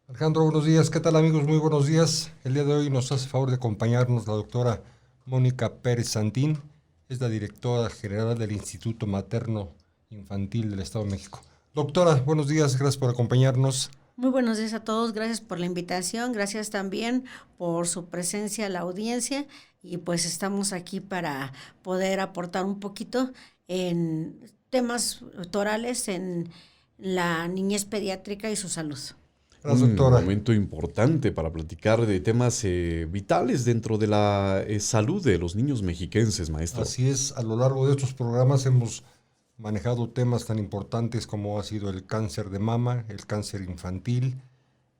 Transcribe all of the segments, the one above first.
Alejandro, buenos días. ¿Qué tal, amigos? Muy buenos días. El día de hoy nos hace favor de acompañarnos la doctora Mónica Pérez Santín. Es la directora general del Instituto Materno Infantil del Estado de México. Doctora, buenos días. Gracias por acompañarnos. Muy buenos días a todos, gracias por la invitación, gracias también por su presencia a la audiencia y pues estamos aquí para poder aportar un poquito en temas torales en la niñez pediátrica y su salud. Gracias, Un doctora. momento importante para platicar de temas vitales dentro de la salud de los niños mexiquenses, maestro. Así es, a lo largo de estos programas hemos manejado temas tan importantes como ha sido el cáncer de mama, el cáncer infantil,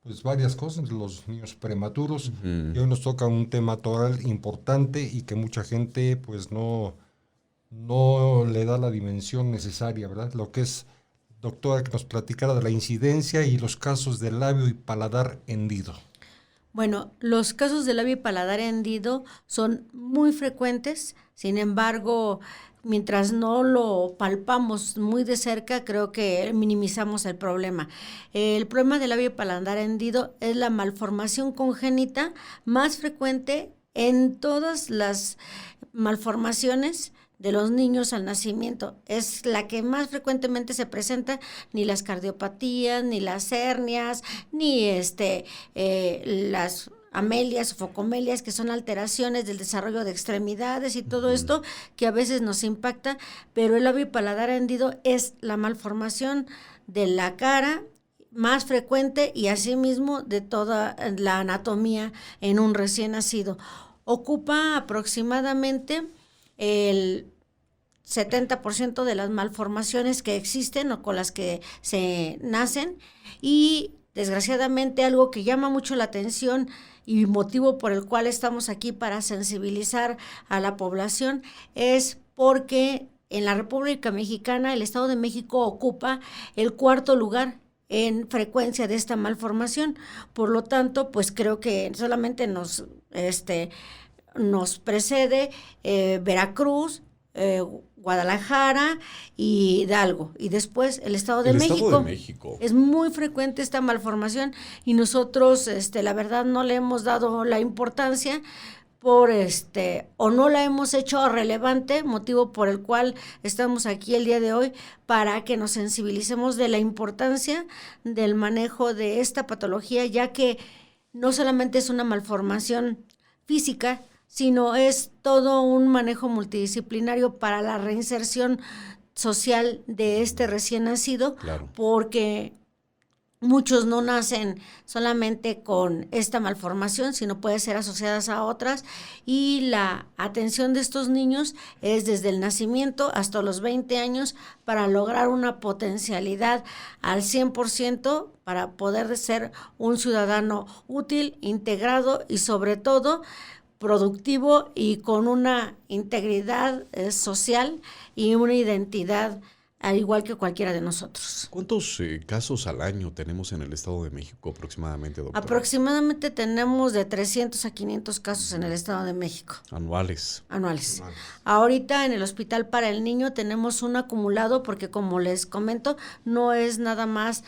pues varias cosas, los niños prematuros. Y hoy nos toca un tema toral importante y que mucha gente pues no le da la dimensión necesaria, ¿verdad? Lo que es, doctora, que nos platicara de la incidencia y los casos de labio y paladar hendido. Bueno, los casos de labio y paladar hendido son muy frecuentes, sin embargo, mientras no lo palpamos muy de cerca, creo que minimizamos el problema. El problema del labio y paladar hendido es la malformación congénita más frecuente en todas las malformaciones de los niños al nacimiento. Es la que más frecuentemente se presenta, ni las cardiopatías, ni las hernias, ni las amelias o focomelias, que son alteraciones del desarrollo de extremidades y todo esto que a veces nos impacta, pero el labio paladar hendido es la malformación de la cara más frecuente y asimismo de toda la anatomía en un recién nacido. Ocupa aproximadamente el 70% de las malformaciones que existen o con las que se nacen y desgraciadamente algo que llama mucho la atención y motivo por el cual estamos aquí para sensibilizar a la población es porque en la República Mexicana el Estado de México ocupa el cuarto lugar en frecuencia de esta malformación. Por lo tanto, pues creo que solamente nos precede Veracruz, Guadalajara y Hidalgo, y después el Estado de El México. Estado de México. Es muy frecuente esta malformación y nosotros, la verdad, no le hemos dado la importancia o no la hemos hecho relevante, motivo por el cual estamos aquí el día de hoy para que nos sensibilicemos de la importancia del manejo de esta patología, ya que no solamente es una malformación física, sino es todo un manejo multidisciplinario para la reinserción social de este recién nacido, Claro. porque muchos no nacen solamente con esta malformación, sino puede ser asociadas a otras, y la atención de estos niños es desde el nacimiento hasta los 20 años para lograr una potencialidad al 100% para poder ser un ciudadano útil, integrado y sobre todo productivo y con una integridad social y una identidad al igual que cualquiera de nosotros. ¿Cuántos casos al año tenemos en el Estado de México aproximadamente, doctora? Aproximadamente tenemos de 300 a 500 casos en el Estado de México. Anuales. Anuales. Ahorita en el Hospital para el Niño tenemos un acumulado porque, como les comento, no es nada más.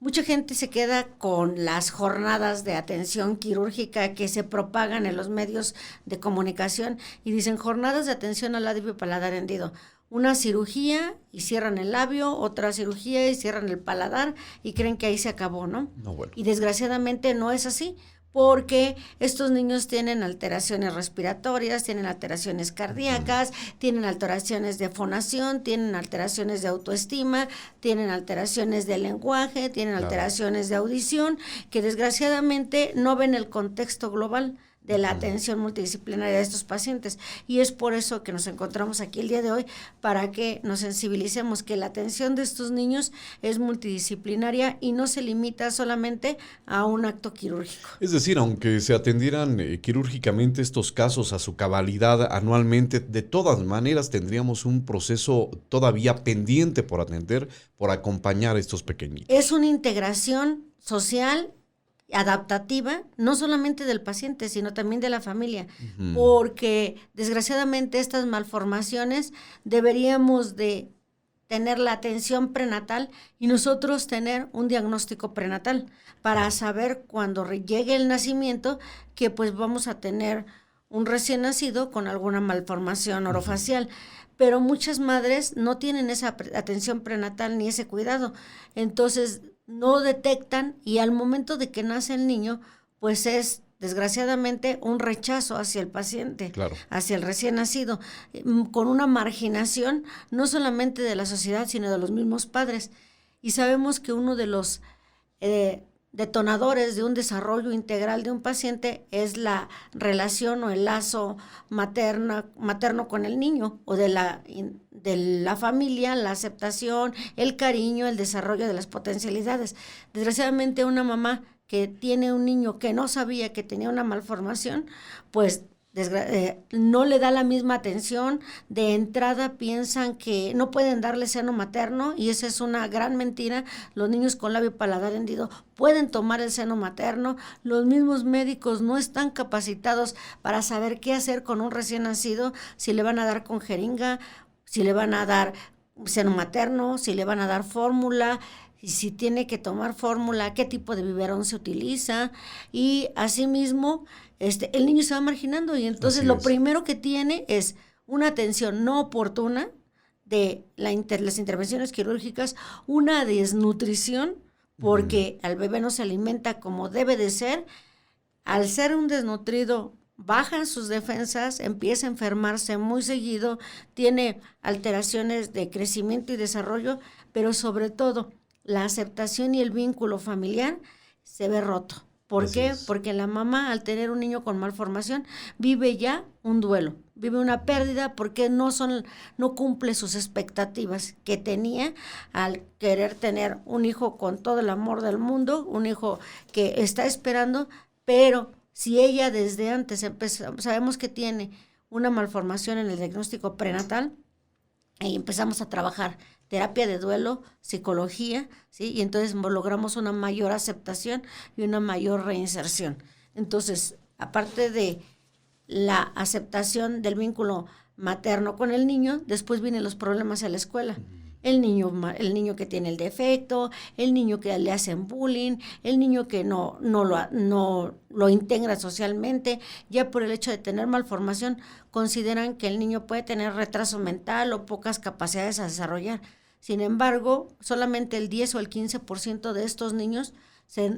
Mucha gente se queda con las jornadas de atención quirúrgica que se propagan en los medios de comunicación y dicen jornadas de atención al labio y paladar hendido. Una cirugía y cierran el labio, otra cirugía y cierran el paladar y creen que ahí se acabó, ¿no? No, bueno. Y desgraciadamente no es así, porque estos niños tienen alteraciones respiratorias, tienen alteraciones cardíacas, tienen alteraciones de fonación, tienen alteraciones de autoestima, tienen alteraciones de lenguaje, tienen alteraciones de audición, que desgraciadamente no ven el contexto global de la atención multidisciplinaria de estos pacientes. Y es por eso que nos encontramos aquí el día de hoy, para que nos sensibilicemos que la atención de estos niños es multidisciplinaria y no se limita solamente a un acto quirúrgico. Es decir, aunque se atendieran quirúrgicamente estos casos a su cabalidad anualmente, de todas maneras tendríamos un proceso todavía pendiente por atender, por acompañar a estos pequeñitos. Es una integración social adaptativa, no solamente del paciente, sino también de la familia, porque desgraciadamente estas malformaciones deberíamos de tener la atención prenatal y nosotros tener un diagnóstico prenatal para saber cuando llegue el nacimiento que pues vamos a tener un recién nacido con alguna malformación orofacial. Pero muchas madres no tienen esa atención prenatal ni ese cuidado. Entonces no detectan y al momento de que nace el niño, pues es desgraciadamente un rechazo hacia el paciente, claro, hacia el recién nacido, con una marginación no solamente de la sociedad, sino de los mismos padres. Y sabemos que uno de los detonadores de un desarrollo integral de un paciente es la relación o el lazo materno con el niño o de la familia, la aceptación, el cariño, el desarrollo de las potencialidades. Desgraciadamente una mamá que tiene un niño que no sabía que tenía una malformación, pues no le da la misma atención. De entrada piensan que no pueden darle seno materno y esa es una gran mentira. Los niños con labio y paladar hendido pueden tomar el seno materno. Los mismos médicos no están capacitados para saber qué hacer con un recién nacido, si le van a dar con jeringa, si le van a dar seno materno, si le van a dar fórmula, y si tiene que tomar fórmula, qué tipo de biberón se utiliza, y asimismo el niño se va marginando y entonces lo primero que tiene es una atención no oportuna de las intervenciones quirúrgicas, una desnutrición, porque al bebé no se alimenta como debe de ser. Al ser un desnutrido, bajan sus defensas, empieza a enfermarse muy seguido, tiene alteraciones de crecimiento y desarrollo, pero sobre todo la aceptación y el vínculo familiar se ve roto. ¿Por qué? Porque la mamá, al tener un niño con malformación, vive ya un duelo, vive una pérdida porque no cumple sus expectativas que tenía al querer tener un hijo con todo el amor del mundo, un hijo que está esperando, pero si ella desde antes sabemos que tiene una malformación en el diagnóstico prenatal y empezamos a trabajar terapia de duelo, psicología, ¿sí? Y entonces logramos una mayor aceptación y una mayor reinserción. Entonces, aparte de la aceptación del vínculo materno con el niño, después vienen los problemas en la escuela. El niño que tiene el defecto, el niño que le hacen bullying, el niño que no lo integra socialmente, ya por el hecho de tener malformación, consideran que el niño puede tener retraso mental o pocas capacidades a desarrollar. Sin embargo, solamente el 10 o el 15% de estos niños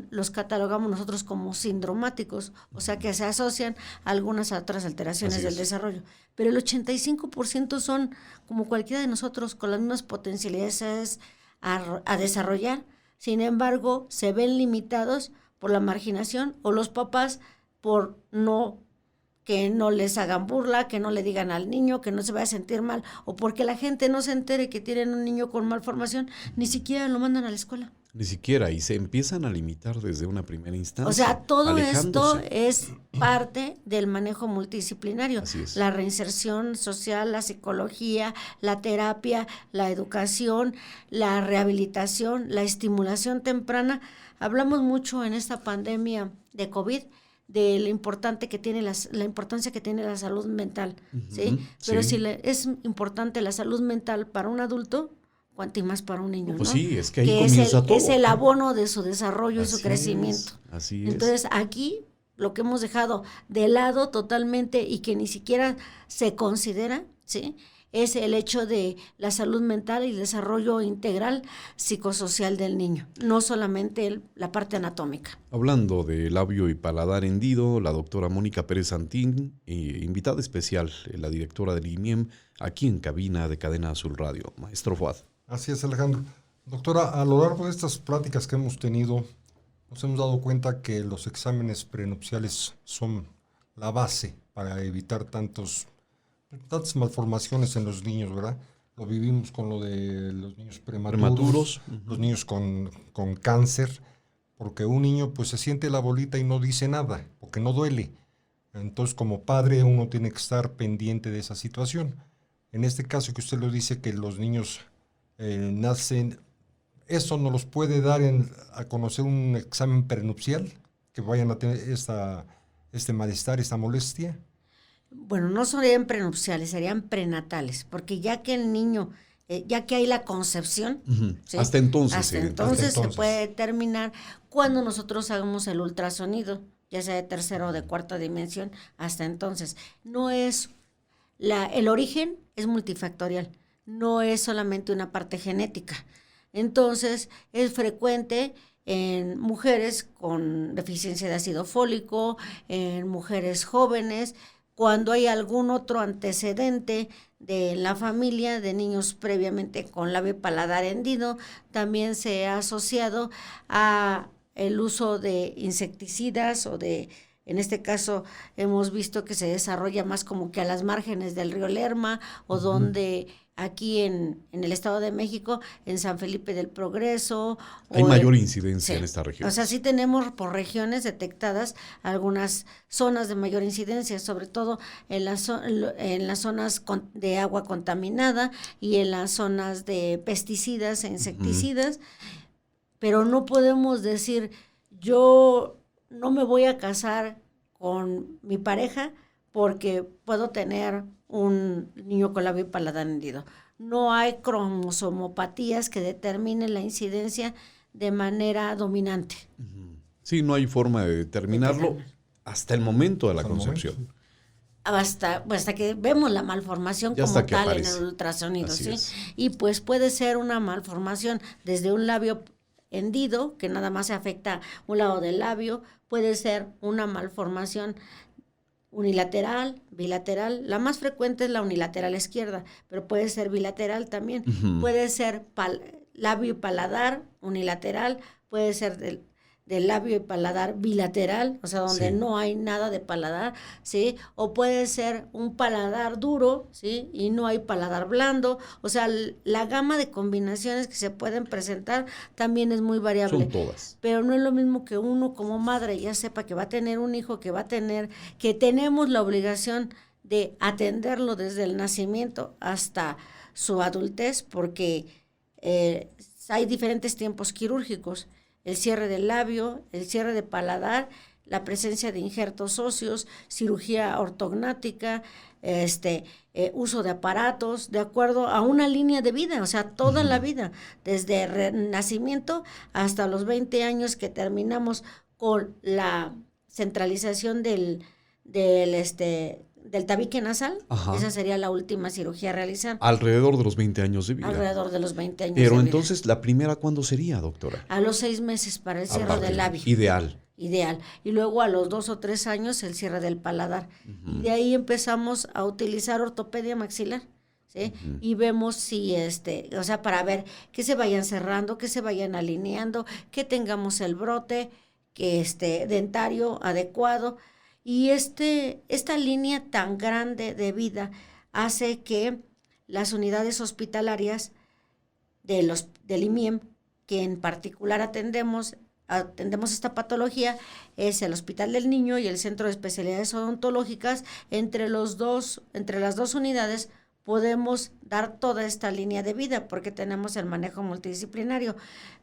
los catalogamos nosotros como sindromáticos, o sea que se asocian a algunas otras alteraciones del desarrollo. Pero el 85% son como cualquiera de nosotros, con las mismas potencialidades a desarrollar. Sin embargo, se ven limitados por la marginación o los papás por que no les hagan burla, que no le digan al niño, que no se vaya a sentir mal, o porque la gente no se entere que tienen un niño con malformación, ni siquiera lo mandan a la escuela. Ni siquiera, y se empiezan a limitar desde una primera instancia. O sea, todo esto es parte del manejo multidisciplinario. Así es. La reinserción social, la psicología, la terapia, la educación, la rehabilitación, la estimulación temprana. Hablamos mucho en esta pandemia de COVID de lo importante que tiene la importancia que tiene la salud mental, ¿sí? Pero si es importante la salud mental para un adulto, cuanto y más para un niño, pues ¿no? sí, es que ahí comienza todo. Es el abono de su desarrollo y su crecimiento. Así es. Entonces, aquí lo que hemos dejado de lado totalmente y que ni siquiera se considera, ¿sí?, es el hecho de la salud mental y el desarrollo integral psicosocial del niño, no solamente la parte anatómica. Hablando de labio y paladar hendido, la doctora Mónica Pérez Santín, invitada especial, la directora del IMIEM, aquí en cabina de Cadena Azul Radio. Maestro Fuad. Así es, Alejandro. Doctora, a lo largo de estas pláticas que hemos tenido, nos hemos dado cuenta que los exámenes prenupciales son la base para evitar tantas malformaciones en los niños, ¿verdad? Lo vivimos con lo de los niños prematuros. Los niños con cáncer, porque un niño pues se siente la bolita y no dice nada, porque no duele. Entonces, como padre, uno tiene que estar pendiente de esa situación. En este caso que usted lo dice, que los niños nacen, ¿eso nos los puede dar a conocer un examen prenupcial? Que vayan a tener este malestar, esta molestia. Bueno, no serían prenupciales, serían prenatales, porque ya que el niño ya que hay la concepción. ¿Sí? Hasta entonces. Hasta entonces se puede determinar cuando nosotros hagamos el ultrasonido, ya sea de tercera o de cuarta dimensión, hasta entonces. No es, el origen es multifactorial, no es solamente una parte genética. Entonces, es frecuente en mujeres con deficiencia de ácido fólico, en mujeres jóvenes, cuando hay algún otro antecedente de la familia de niños previamente con labio y paladar hendido, también se ha asociado a el uso de insecticidas o en este caso hemos visto que se desarrolla más como que a las márgenes del río Lerma o donde aquí en el Estado de México, en San Felipe del Progreso. Hay mayor incidencia en esta región. O sea, sí tenemos por regiones detectadas algunas zonas de mayor incidencia, sobre todo en las zonas de agua contaminada y en las zonas de pesticidas e insecticidas, pero no podemos decir, yo no me voy a casar con mi pareja porque puedo tener un niño con labio y paladar hendido. No hay cromosomopatías que determinen la incidencia de manera dominante. Sí, no hay forma de determinarlo hasta el momento de la concepción. Hasta que vemos la malformación ya como tal aparece. En el ultrasonido, Así ¿sí? Es. Y pues puede ser una malformación desde un labio hendido, que nada más se afecta un lado del labio, puede ser una malformación unilateral, bilateral. La más frecuente es la unilateral izquierda, pero puede ser bilateral también. Puede ser labio y paladar unilateral, puede ser del labio y paladar bilateral, o sea, donde no hay nada de paladar, ¿sí? O puede ser un paladar duro, ¿sí? Y no hay paladar blando. O sea, la gama de combinaciones que se pueden presentar también es muy variable. Son todas. Pero no es lo mismo que uno como madre ya sepa que va a tener un hijo, que tenemos la obligación de atenderlo desde el nacimiento hasta su adultez, porque hay diferentes tiempos quirúrgicos. El cierre del labio, el cierre de paladar, la presencia de injertos óseos, cirugía ortognática, uso de aparatos, de acuerdo a una línea de vida, o sea, toda la vida, desde el nacimiento hasta los 20 años que terminamos con la centralización del tabique nasal. Esa sería la última cirugía a realizar. Alrededor de los 20 años de vida. Alrededor de los 20 años Pero de entonces, ¿la primera cuándo sería, doctora? A los 6 meses para el cierre del labio. Ideal. Y luego a los 2 o 3 años el cierre del paladar. Y de ahí empezamos a utilizar ortopedia maxilar, ¿sí? Y vemos si, o sea, para ver que se vayan cerrando, que se vayan alineando, que tengamos el brote, que dentario adecuado. Y esta línea tan grande de vida hace que las unidades hospitalarias del IMIEM, que en particular atendemos esta patología, es el Hospital del Niño y el Centro de Especialidades Odontológicas. Entre las dos unidades podemos dar toda esta línea de vida porque tenemos el manejo multidisciplinario,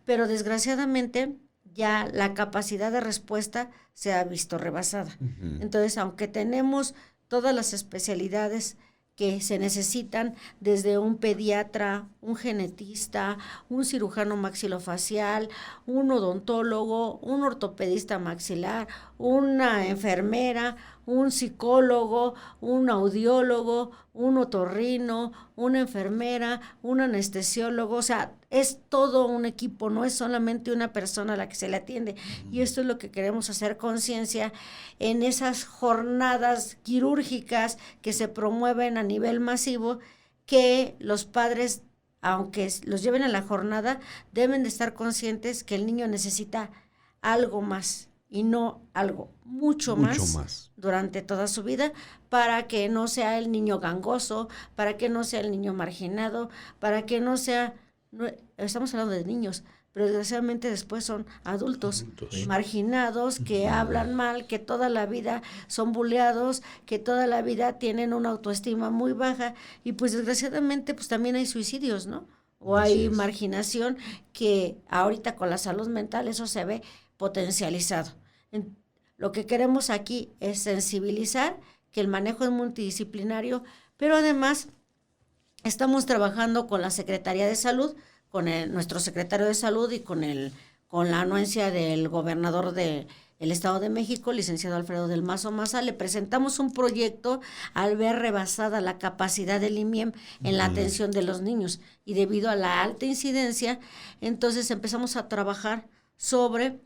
pero desgraciadamente ya la capacidad de respuesta se ha visto rebasada. Entonces, aunque tenemos todas las especialidades que se necesitan, desde un pediatra, un genetista, un cirujano maxilofacial, un odontólogo, un ortopedista maxilar, una enfermera, un psicólogo, un audiólogo, un otorrino, una enfermera, un anestesiólogo. O sea, es todo un equipo, no es solamente una persona a la que se le atiende. Y esto es lo que queremos hacer conciencia en esas jornadas quirúrgicas que se promueven a nivel masivo, que los padres, aunque los lleven a la jornada, deben de estar conscientes que el niño necesita algo más y no algo mucho más durante toda su vida, para que no sea el niño gangoso, para que no sea el niño marginado, para que no sea, estamos hablando de niños, pero desgraciadamente después son adultos marginados, que hablan mal, que toda la vida son buleados, que toda la vida tienen una autoestima muy baja, y pues desgraciadamente pues también hay suicidios, ¿no? O hay marginación, que ahorita con la salud mental eso se ve potencializado. Lo que queremos aquí es sensibilizar que el manejo es multidisciplinario, pero además Estamos trabajando con la Secretaría de Salud, con nuestro secretario de Salud y con la anuencia del gobernador del Estado de México, licenciado Alfredo del Mazo Maza. Le presentamos un proyecto al ver rebasada la capacidad del IMIEM en la atención de los niños, y debido a la alta incidencia, entonces empezamos a trabajar sobre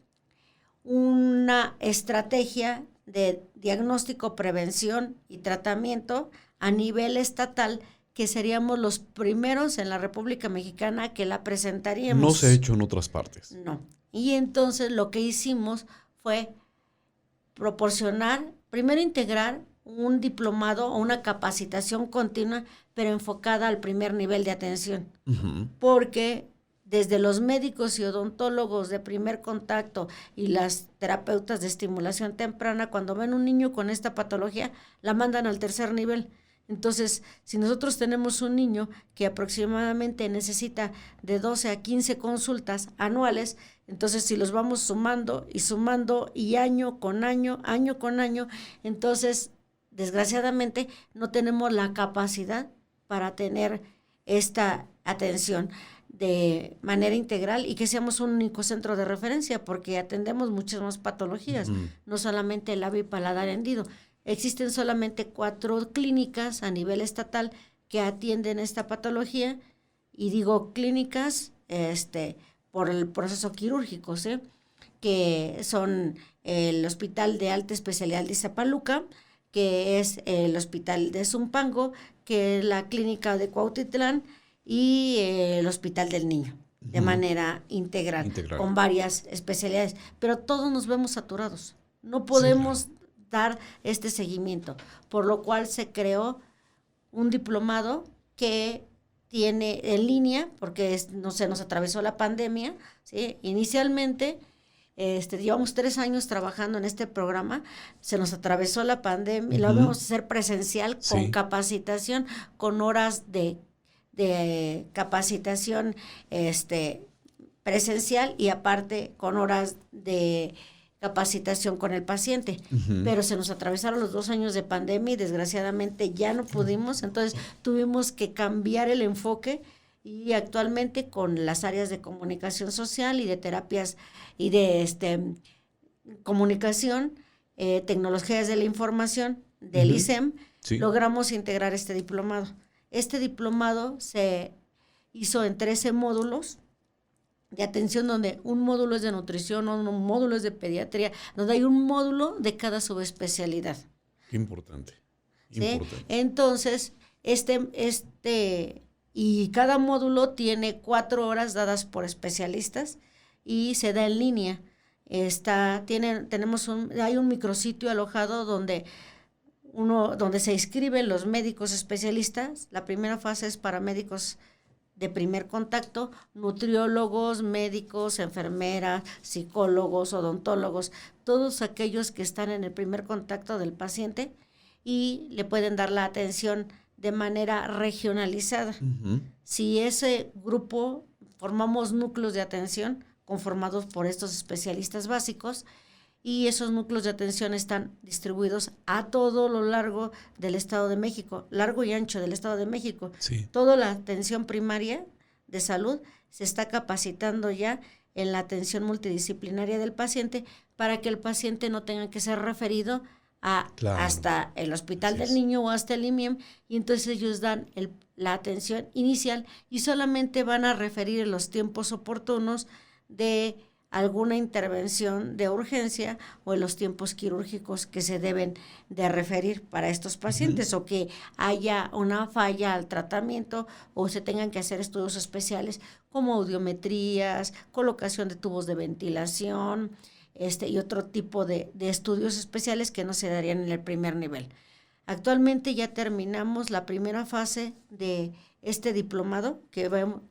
una estrategia de diagnóstico, prevención y tratamiento a nivel estatal, que seríamos los primeros en la República Mexicana que la presentaríamos. No se ha hecho en otras partes. No. Y entonces lo que hicimos fue proporcionar, primero integrar un diplomado o una capacitación continua, pero enfocada al primer nivel de atención. Porque desde los médicos y odontólogos de primer contacto y las terapeutas de estimulación temprana, cuando ven un niño con esta patología, la mandan al tercer nivel. Entonces, si nosotros tenemos un niño que aproximadamente necesita de 12 a 15 consultas anuales, entonces si los vamos sumando y año con año, entonces desgraciadamente no tenemos la capacidad para tener esta atención de manera integral y que seamos un único centro de referencia, porque atendemos muchas más patologías, no solamente el labio y paladar hendido. Existen solamente 4 clínicas a nivel estatal que atienden esta patología, y digo clínicas por el proceso quirúrgico, ¿sí? Que son el Hospital de Alta Especialidad de Iztapaluca, que es el Hospital de Zumpango, que es la Clínica de Cuautitlán, y el Hospital del Niño, de manera integral, con varias especialidades. Pero todos nos vemos saturados. No podemos dar este seguimiento, por lo cual se creó un diplomado que tiene en línea, porque nos atravesó la pandemia, ¿sí? Inicialmente llevamos 3 años trabajando en este programa, se nos atravesó la pandemia, y lo vamos a hacer presencial, con capacitación, con horas de capacitación presencial, y aparte con horas de capacitación con el paciente, pero se nos atravesaron los 2 años de pandemia y desgraciadamente ya no pudimos, entonces tuvimos que cambiar el enfoque, y actualmente con las áreas de comunicación social y de terapias y de comunicación, tecnologías de la información del ISEM, logramos integrar este diplomado. Este diplomado se hizo en 13 módulos de atención, donde un módulo es de nutrición, un módulo es de pediatría, donde hay un módulo de cada subespecialidad. Importante. ¿Sí? Entonces, y cada módulo tiene 4 horas dadas por especialistas y se da en línea. Hay un micrositio alojado donde se inscriben los médicos especialistas. La primera fase es para médicos de primer contacto, nutriólogos, médicos, enfermeras, psicólogos, odontólogos, todos aquellos que están en el primer contacto del paciente y le pueden dar la atención de manera regionalizada. Si ese grupo, formamos núcleos de atención conformados por estos especialistas básicos, y esos núcleos de atención están distribuidos a todo lo largo del Estado de México, largo y ancho del Estado de México. Toda la atención primaria de salud se está capacitando ya en la atención multidisciplinaria del paciente, para que el paciente no tenga que ser referido hasta el Hospital del Niño o hasta el IMIEM, y entonces ellos dan la atención inicial y solamente van a referir en los tiempos oportunos de alguna intervención de urgencia o en los tiempos quirúrgicos que se deben de referir para estos pacientes, o que haya una falla al tratamiento o se tengan que hacer estudios especiales como audiometrías, colocación de tubos de ventilación, y otro tipo de estudios especiales que no se darían en el primer nivel. Actualmente ya terminamos la primera fase de este diplomado,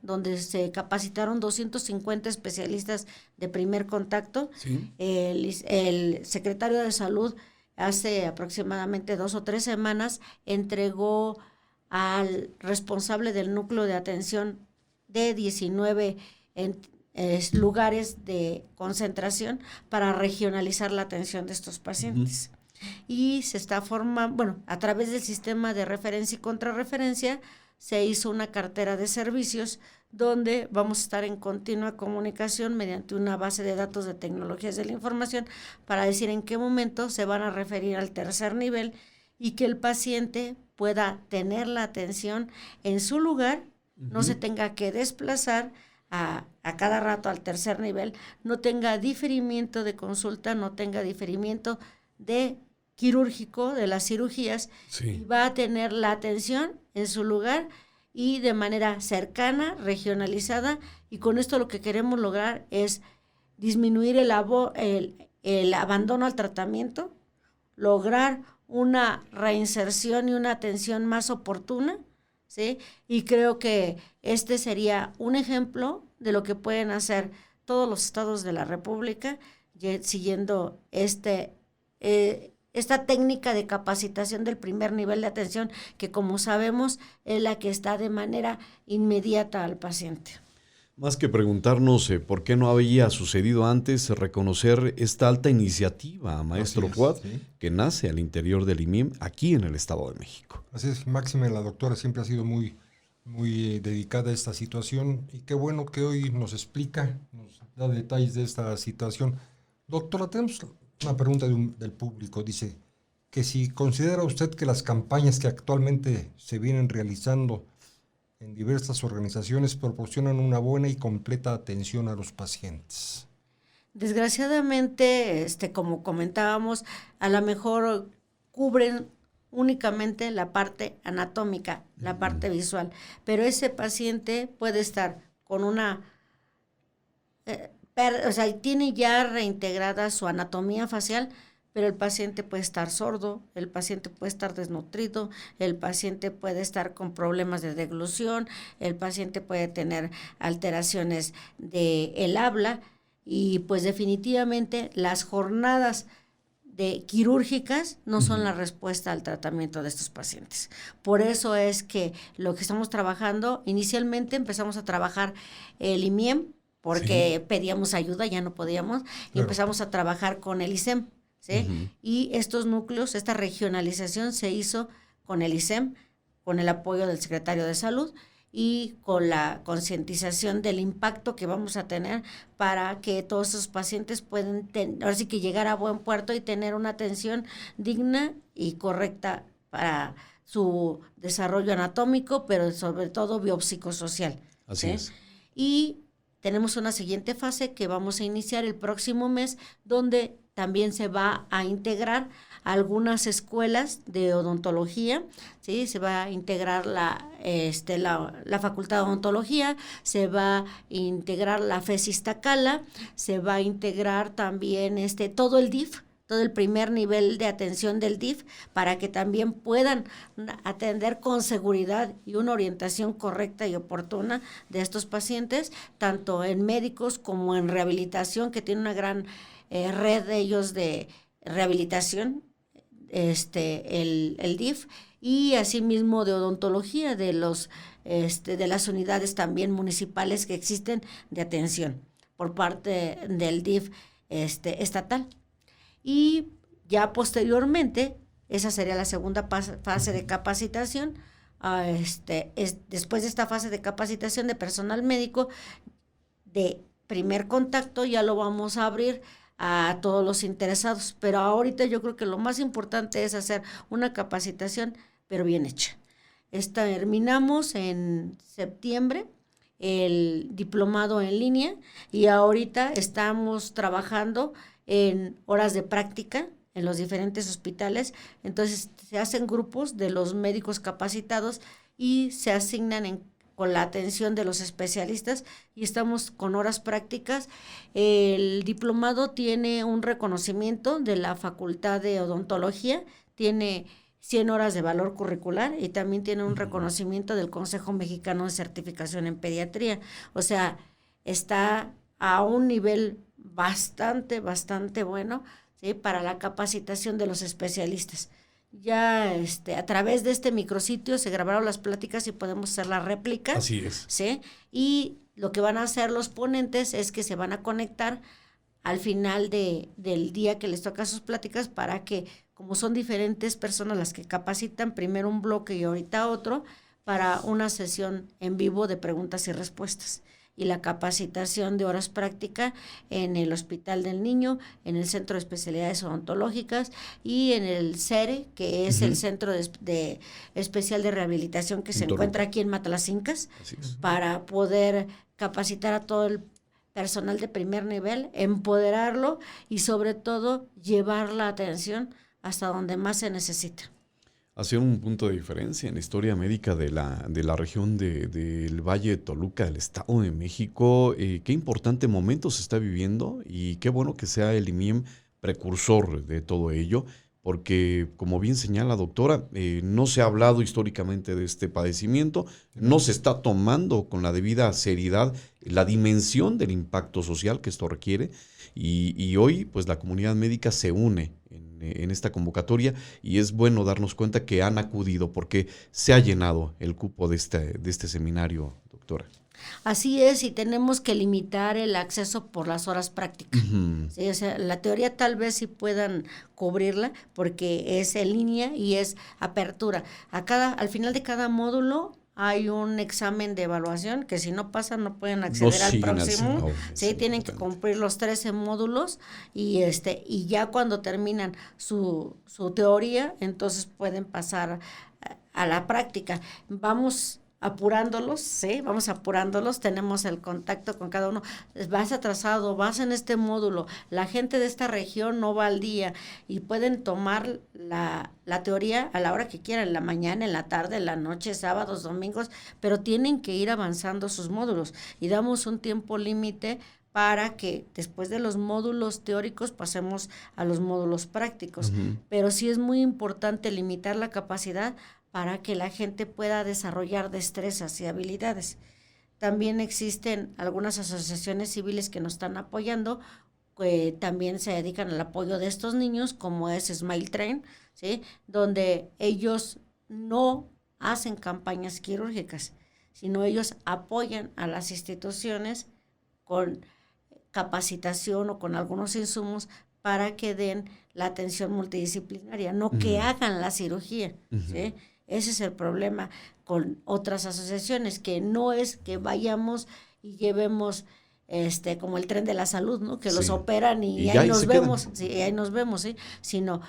donde se capacitaron 250 especialistas de primer contacto. El secretario de Salud hace aproximadamente 2 o 3 semanas entregó al responsable del núcleo de atención de 19 lugares de concentración para regionalizar la atención de estos pacientes. Y se está formando, a través del sistema de referencia y contrarreferencia, se hizo una cartera de servicios donde vamos a estar en continua comunicación mediante una base de datos de tecnologías de la información para decir en qué momento se van a referir al tercer nivel y que el paciente pueda tener la atención en su lugar, no se tenga que desplazar a cada rato al tercer nivel, no tenga diferimiento de consulta, no tenga diferimiento de quirúrgico, de las cirugías, y va a tener la atención en su lugar y de manera cercana, regionalizada, y con esto lo que queremos lograr es disminuir el abandono al tratamiento, lograr una reinserción y una atención más oportuna, ¿sí? Y creo que este sería un ejemplo de lo que pueden hacer todos los estados de la República siguiendo esta técnica de capacitación del primer nivel de atención, que como sabemos es la que está de manera inmediata al paciente. Más que preguntarnos por qué no había sucedido antes, reconocer esta alta iniciativa, maestro Fuad, ¿sí?, que nace al interior del IMIEM aquí en el Estado de México. Así es, máxime, la doctora siempre ha sido muy dedicada a esta situación, y qué bueno que hoy nos explica, nos da detalles de esta situación. Doctora, tenemos una pregunta del público. Dice que si considera usted que las campañas que actualmente se vienen realizando en diversas organizaciones proporcionan una buena y completa atención a los pacientes. Desgraciadamente, como comentábamos, a lo mejor cubren únicamente la parte anatómica, la parte visual, pero ese paciente puede estar con una, tiene ya reintegrada su anatomía facial, pero el paciente puede estar sordo, el paciente puede estar desnutrido, el paciente puede estar con problemas de deglución, el paciente puede tener alteraciones del habla, y pues definitivamente las jornadas quirúrgicas no son la respuesta al tratamiento de estos pacientes. Por eso es que lo que estamos trabajando, inicialmente empezamos a trabajar el IMIEM, porque pedíamos ayuda, ya no podíamos, y empezamos a trabajar con el ISEM. ¿Sí? Y estos núcleos, esta regionalización se hizo con el ISEM, con el apoyo del secretario de Salud y con la concientización del impacto que vamos a tener para que todos esos pacientes puedan ahora sí que llegar a buen puerto y tener una atención digna y correcta para su desarrollo anatómico, pero sobre todo biopsicosocial. Así es. Y tenemos una siguiente fase que vamos a iniciar el próximo mes, donde también se va a integrar algunas escuelas de odontología, ¿sí? Se va a integrar la Facultad de Odontología, se va a integrar la FES Iztacala, se va a integrar también todo el DIF, todo el primer nivel de atención del DIF, para que también puedan atender con seguridad y una orientación correcta y oportuna de estos pacientes, tanto en médicos como en rehabilitación, que tiene una gran red de ellos de rehabilitación, el DIF, y asimismo de odontología de las unidades también municipales que existen de atención por parte del DIF estatal. Y ya posteriormente, esa sería la segunda fase de capacitación. Después de esta fase de capacitación de personal médico de primer contacto, ya lo vamos a abrir a todos los interesados, pero ahorita yo creo que lo más importante es hacer una capacitación, pero bien hecha. Terminamos en septiembre el diplomado en línea, y ahorita estamos trabajando en horas de práctica en los diferentes hospitales. Entonces se hacen grupos de los médicos capacitados y se asignan con la atención de los especialistas, y estamos con horas prácticas. El diplomado tiene un reconocimiento de la Facultad de Odontología, tiene 100 horas de valor curricular y también tiene un reconocimiento del Consejo Mexicano de Certificación en Pediatría. O sea, está a un nivel bastante bueno, ¿sí?, para la capacitación de los especialistas. Ya a través de este micrositio se grabaron las pláticas y podemos hacer la réplica. Así es. ¿Sí? Y lo que van a hacer los ponentes es que se van a conectar al final del día que les toca sus pláticas, para que, como son diferentes personas las que capacitan, primero un bloque y ahorita otro, para una sesión en vivo de preguntas y respuestas. Y la capacitación de horas prácticas en el Hospital del Niño, en el Centro de Especialidades Odontológicas y en el CERE, que es el Centro de Especial de Rehabilitación que se encuentra aquí en Matlacincas, para poder capacitar a todo el personal de primer nivel, empoderarlo y sobre todo llevar la atención hasta donde más se necesita. Hacer un punto de diferencia en la historia médica de la región del Valle de Toluca, del Estado de México. Qué importante momento se está viviendo y qué bueno que sea el IMIEM precursor de todo ello, porque como bien señala doctora, no se ha hablado históricamente de este padecimiento, no se está tomando con la debida seriedad la dimensión del impacto social que esto requiere y hoy pues la comunidad médica se une en esta convocatoria y es bueno darnos cuenta que han acudido porque se ha llenado el cupo de este seminario, doctora. Así es, y tenemos que limitar el acceso por las horas prácticas. Sí, o sea, la teoría tal vez sí puedan cubrirla porque es en línea y es apertura. Al final de cada módulo hay un examen de evaluación que si no pasan no pueden acceder al próximo. Sí, tienen que cumplir los 13 módulos y ya cuando terminan su teoría, entonces pueden pasar a la práctica. Vamos apurándolos, tenemos el contacto con cada uno. Vas atrasado, vas en este módulo, la gente de esta región no va al día y pueden tomar la teoría a la hora que quieran, en la mañana, en la tarde, en la noche, sábados, domingos, pero tienen que ir avanzando sus módulos y damos un tiempo límite para que después de los módulos teóricos pasemos a los módulos prácticos. Pero sí es muy importante limitar la capacidad para que la gente pueda desarrollar destrezas y habilidades. También existen algunas asociaciones civiles que nos están apoyando, que también se dedican al apoyo de estos niños, como es Smile Train, ¿sí? Donde ellos no hacen campañas quirúrgicas, sino ellos apoyan a las instituciones con capacitación o con algunos insumos para que den la atención multidisciplinaria, no que hagan la cirugía, ¿sí? Ese es el problema con otras asociaciones, que no es que vayamos y llevemos como el tren de la salud, ¿no? Que los operan y ahí nos vemos, ¿sí? Sino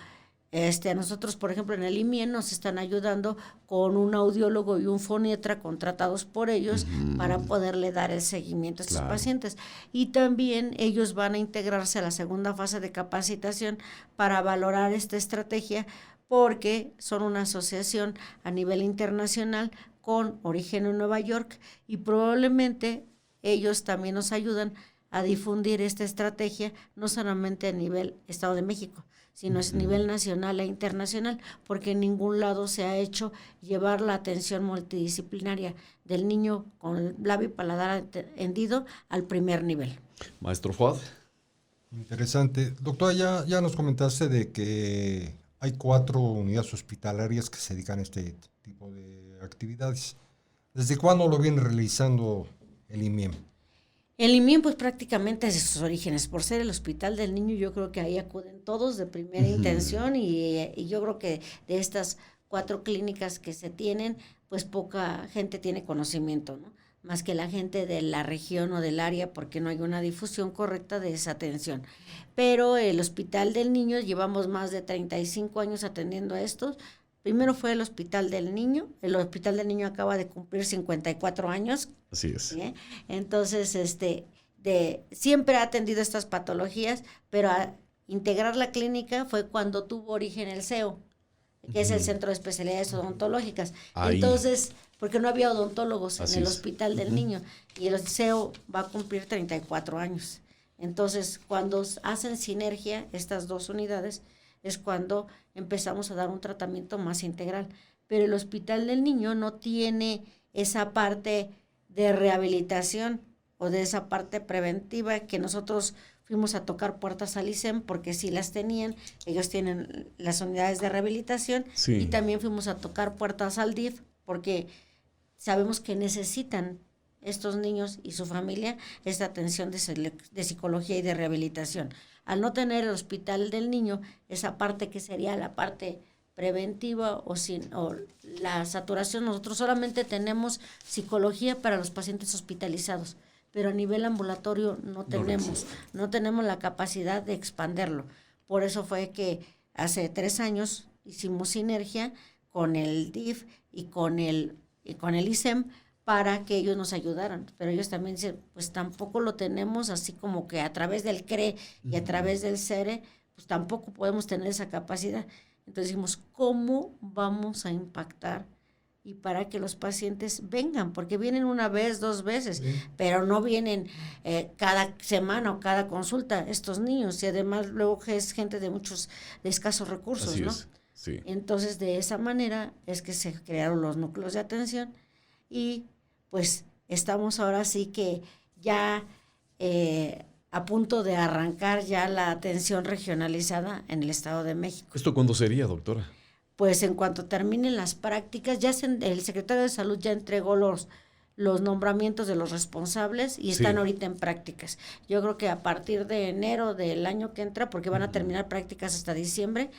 a nosotros, por ejemplo, en el IMIEM nos están ayudando con un audiólogo y un foniatra contratados por ellos para poderle dar el seguimiento a estos pacientes. Y también ellos van a integrarse a la segunda fase de capacitación para valorar esta estrategia, porque son una asociación a nivel internacional con origen en Nueva York y probablemente ellos también nos ayudan a difundir esta estrategia, no solamente a nivel Estado de México, sino a nivel nacional e internacional, porque en ningún lado se ha hecho llevar la atención multidisciplinaria del niño con el labio y paladar hendido al primer nivel. Maestro Fuad. Interesante. Doctora, ya nos comentaste de que hay 4 unidades hospitalarias que se dedican a este tipo de actividades. ¿Desde cuándo lo viene realizando el IMIEM? El IMIEM, pues prácticamente desde sus orígenes, por ser el Hospital del Niño, yo creo que ahí acuden todos de primera intención y yo creo que de estas 4 clínicas que se tienen, pues poca gente tiene conocimiento, ¿no? Más que la gente de la región o del área, porque no hay una difusión correcta de esa atención. Pero el Hospital del Niño, llevamos más de 35 años atendiendo a estos. Primero fue el Hospital del Niño. El Hospital del Niño acaba de cumplir 54 años. Así es. ¿Sí? Entonces, siempre ha atendido estas patologías, pero a integrar la clínica fue cuando tuvo origen el CEO, que es el Centro de Especialidades Odontológicas. Ahí. Entonces, porque no había odontólogos en el Hospital del Niño, y el CEO va a cumplir 34 años. Entonces, cuando hacen sinergia estas 2 unidades, es cuando empezamos a dar un tratamiento más integral. Pero el Hospital del Niño no tiene esa parte de rehabilitación o de esa parte preventiva que nosotros fuimos a tocar puertas al ISEM, porque sí las tenían, ellos tienen las unidades de rehabilitación, y también fuimos a tocar puertas al DIF, porque sabemos que necesitan estos niños y su familia esta atención de psicología y de rehabilitación. Al no tener el Hospital del Niño, esa parte que sería la parte preventiva o la saturación. Nosotros solamente tenemos psicología para los pacientes hospitalizados, pero a nivel ambulatorio no tenemos la capacidad de expanderlo. Por eso fue que hace 3 años hicimos sinergia con el DIF y con el ISEM para que ellos nos ayudaran. Pero ellos también dicen, pues tampoco lo tenemos así como que a través del CRE y a través del CERE, pues tampoco podemos tener esa capacidad. Entonces dijimos, ¿cómo vamos a impactar y para que los pacientes vengan? Porque vienen 1 vez, 2 veces, sí, pero no vienen cada semana o cada consulta estos niños, y además luego es gente de escasos recursos, así ¿no? Es, sí. Entonces, de esa manera es que se crearon los núcleos de atención y pues estamos ahora sí que ya a punto de arrancar ya la atención regionalizada en el Estado de México. ¿Esto cuándo sería, doctora? Pues en cuanto terminen las prácticas, el secretario de Salud ya entregó los nombramientos de los responsables y están ahorita en prácticas. Yo creo que a partir de enero del año que entra, porque van a terminar prácticas hasta diciembre,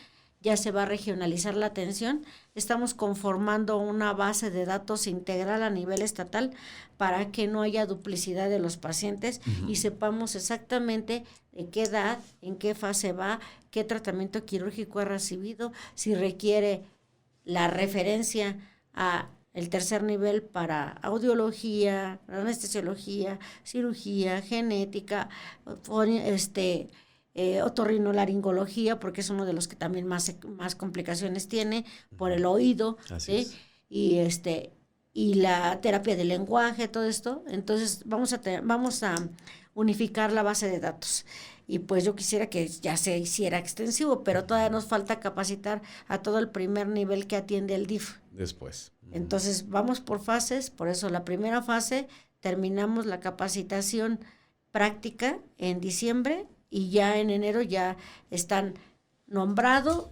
ya se va a regionalizar la atención. Estamos conformando una base de datos integral a nivel estatal para que no haya duplicidad de los pacientes y sepamos exactamente de qué edad, en qué fase va, qué tratamiento quirúrgico ha recibido, si requiere la referencia a el 3er nivel para audiología, anestesiología, cirugía, genética, otorrinolaringología, porque es uno de los que también más complicaciones tiene por el oído, ¿sí? Y la terapia del lenguaje, todo esto. Entonces vamos a unificar la base de datos. Y pues yo quisiera que ya se hiciera extensivo, pero todavía nos falta capacitar a todo el primer nivel que atiende el DIF. Después. Entonces vamos por fases, por eso la primera fase terminamos la capacitación práctica en diciembre y ya en enero ya están nombrado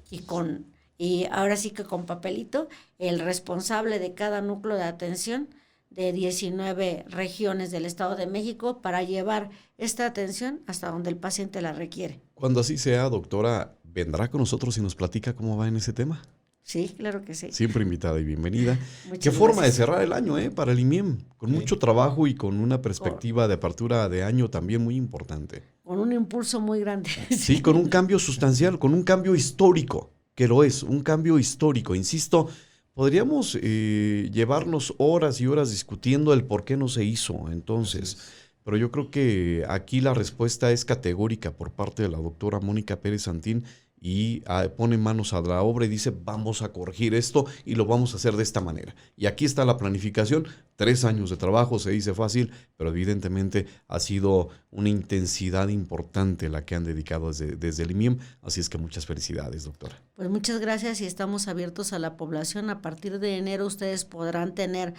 y ahora sí que con papelito el responsable de cada núcleo de atención de 19 regiones del Estado de México para llevar esta atención hasta donde el paciente la requiere. Cuando así sea, doctora, ¿vendrá con nosotros y nos platica cómo va en ese tema? Sí, claro que sí. Siempre invitada y bienvenida. Muchas Qué forma de gracias. cerrar el año para el IMIEM, con mucho trabajo y con una perspectiva de apertura de año también muy importante. Con un impulso muy grande. Sí, con un cambio sustancial, con un cambio histórico, que lo es, un cambio histórico. Insisto, podríamos llevarnos horas y horas discutiendo el por qué no se hizo entonces, pero yo creo que aquí la respuesta es categórica por parte de la doctora Mónica Pérez Santín y pone manos a la obra y dice vamos a corregir esto y lo vamos a hacer de esta manera. Y aquí está la planificación, 3 años de trabajo, se dice fácil, pero evidentemente ha sido una intensidad importante la que han dedicado desde el IMIEM, así es que muchas felicidades, doctora. Pues muchas gracias y estamos abiertos a la población. A partir de enero ustedes podrán tener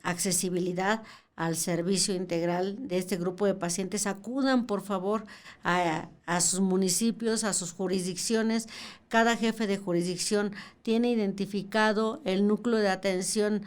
accesibilidad al servicio integral de este grupo de pacientes. Acudan, por favor, a sus municipios, a sus jurisdicciones. Cada jefe de jurisdicción tiene identificado el núcleo de atención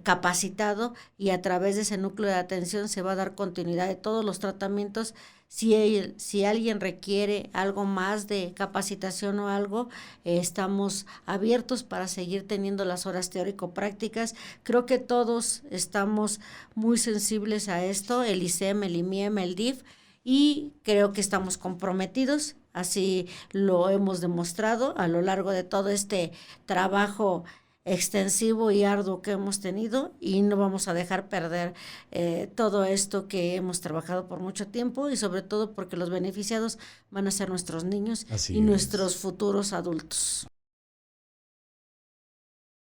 capacitado y a través de ese núcleo de atención se va a dar continuidad de todos los tratamientos. Si alguien requiere algo más de capacitación o algo, estamos abiertos para seguir teniendo las horas teórico-prácticas. Creo que todos estamos muy sensibles a esto, el ISEM, el IMIEM, el DIF, y creo que estamos comprometidos, así lo hemos demostrado a lo largo de todo este trabajo extensivo y arduo que hemos tenido y no vamos a dejar perder todo esto que hemos trabajado por mucho tiempo y sobre todo porque los beneficiados van a ser nuestros niños y nuestros futuros adultos.